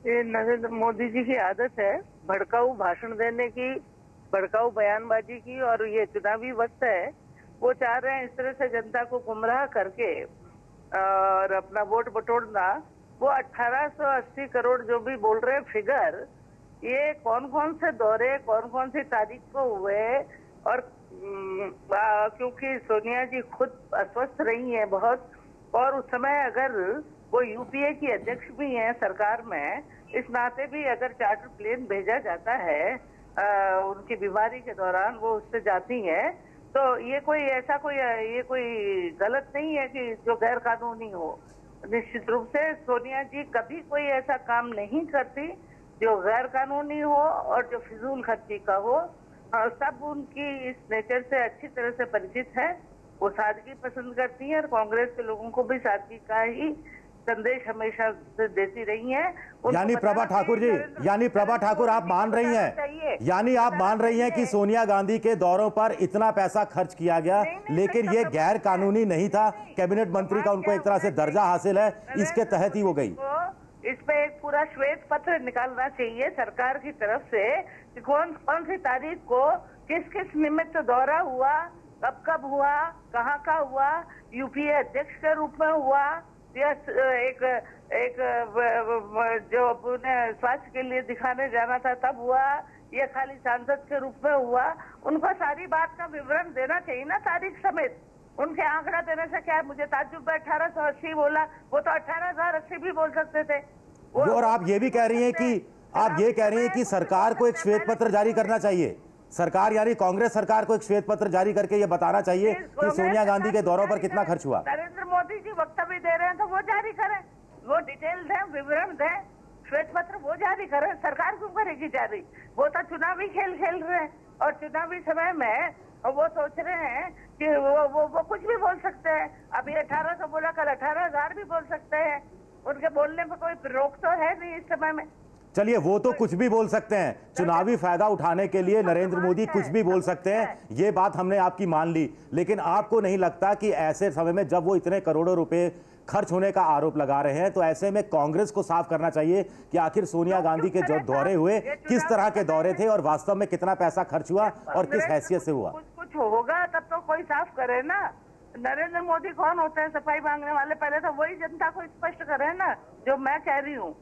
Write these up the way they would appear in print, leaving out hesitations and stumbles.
ये नरेंद्र मोदी जी की आदत है भड़काऊ भाषण देने की, भड़काऊ बयानबाजी की, और ये चुनावी वक्त है। वो चाह रहे हैं इस तरह से जनता को गुमराह करके और अपना वोट बटोरना। वो 1880 करोड़ जो भी बोल रहे हैं फिगर, ये कौन कौन से दौरे, कौन कौन सी तारीख को हुए। और क्योंकि सोनिया जी खुद अस्वस्थ रही हैं बहुत, और उस समय अगर वो यूपीए की अध्यक्ष भी हैं सरकार में, इस नाते भी अगर चार्टर प्लेन भेजा जाता है उनकी बीमारी के दौरान, वो उससे जाती हैं, तो ये कोई गलत नहीं है कि जो गैर कानूनी हो। निश्चित रूप से सोनिया जी कभी कोई ऐसा काम नहीं करती जो गैर कानूनी हो और जो फिजूल खर्ची का हो। सब उनकी इस नेचर से अच्छी तरह से परिचित है। वो सादगी पसंद करती हैं और कांग्रेस के लोगों को भी सादगी का ही संदेश हमेशा से देती रही हैं। यानी प्रभा ठाकुर जी, यानी प्रभा ठाकुर आप मान रही हैं, यानी आप मान रही हैं कि सोनिया गांधी के दौरों पर इतना पैसा खर्च किया गया, लेकिन ये गैर कानूनी नहीं था, कैबिनेट मंत्री का उनको एक तरह से दर्जा हासिल है, इसके तहत ही वो गई। इस पे एक पूरा श्वेत पत्र निकालना चाहिए सरकार की तरफ से कि कौन कौन सी तारीख को किस किस निमित्त दौरा हुआ, कब कब हुआ, कहाँ का हुआ, यूपीए अध्यक्ष के रूप में हुआ, या एक जो उन्हें स्वास्थ्य के लिए दिखाने जाना था तब हुआ, या खाली सांसद के रूप में हुआ। उनको सारी बात का विवरण देना चाहिए ना, तारीख समेत। उनके आंकड़ा देने से क्या है? मुझे ताज्जुब है 1880 बोला, वो तो 18,080 भी बोल सकते थे। और आप ये भी कह रही हैं कि सरकार को एक श्वेत पत्र जारी करना चाहिए, सरकार यानी कांग्रेस सरकार को एक श्वेत पत्र जारी करके ये बताना चाहिए कि सोनिया गांधी के दौरों पर कितना खर्च हुआ। नरेंद्र मोदी जी वक्तव्य दे रहे हैं तो वो जारी करें, वो डिटेल दें, विवरण दें, श्वेत पत्र वो जारी करें। सरकार क्यों करेगी जारी? वो तो चुनावी खेल खेल रहे हैं, और चुनावी समय में वो सोच रहे हैं कि वो कुछ भी बोल सकते हैं। अभी 1800 बोला, कल 18,000 भी बोल सकते हैं। उनके बोलने में कोई रोक तो है नहीं इस समय में। चलिए, वो तो कुछ भी बोल सकते हैं, चुनावी फायदा उठाने के लिए नरेंद्र मोदी कुछ भी बोल सकते हैं, ये बात हमने आपकी मान ली। लेकिन आपको नहीं लगता कि ऐसे समय में जब वो इतने करोड़ों रुपए खर्च होने का आरोप लगा रहे हैं, तो ऐसे में कांग्रेस को साफ करना चाहिए कि आखिर सोनिया गांधी के जो दौरे हुए किस तरह के दौरे थे और वास्तव में कितना पैसा खर्च हुआ और किस हैसियत से हुआ? कुछ होगा तब तो कोई साफ करे ना। नरेंद्र मोदी कौन होते हैं सफाई मांगने वाले? पहले तो वही जनता को स्पष्ट करे ना, जो मैं कह रही हूँ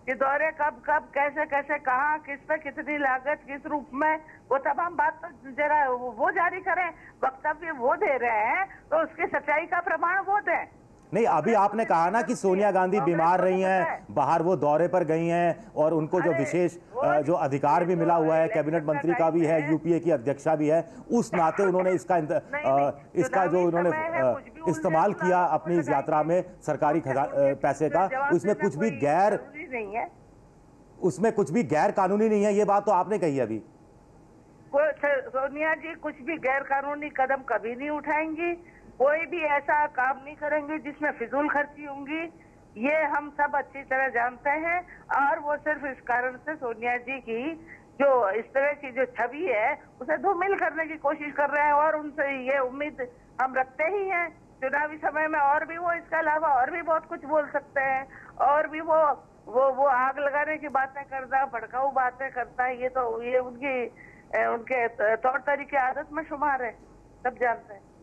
कि दौरे कब कब, कैसे कैसे, कहाँ, किस पे कितनी लागत, किस रूप में, वो तमाम बात तो जरा वो जारी करें। वक्तव्य वो दे रहे हैं तो उसकी सच्चाई का प्रमाण वो दें। नहीं, अभी आपने कहा ना कि सोनिया गांधी बीमार रही हैं, बाहर वो दौरे पर गई हैं और उनको जो विशेष जो अधिकार भी मिला हुआ है, कैबिनेट मंत्री का भी है, यूपीए की अध्यक्षा भी है, उस नाते उन्होंने इसका जो उन्होंने इस्तेमाल किया अपनी इस यात्रा में सरकारी पैसे का, उसमें कुछ भी गैर कानूनी नहीं है, ये बात तो आपने कही अभी। सोनिया जी कुछ भी गैर कानूनी कदम कभी नहीं उठाएंगी, कोई भी ऐसा काम नहीं करेंगे जिसमें फिजूल खर्ची होंगी, ये हम सब अच्छी तरह जानते हैं। और वो सिर्फ इस कारण से सोनिया जी की जो इस तरह की जो छवि है उसे धूमिल करने की कोशिश कर रहे हैं, और उनसे ये उम्मीद हम रखते ही हैं। चुनावी समय में और भी वो इसके अलावा और भी बहुत कुछ बोल सकते हैं, और भी वो आग लगाने की बातें करता है, भड़काऊ बातें करता है। ये उनके तौर तरीके आदत में शुमार है, सब जानते हैं।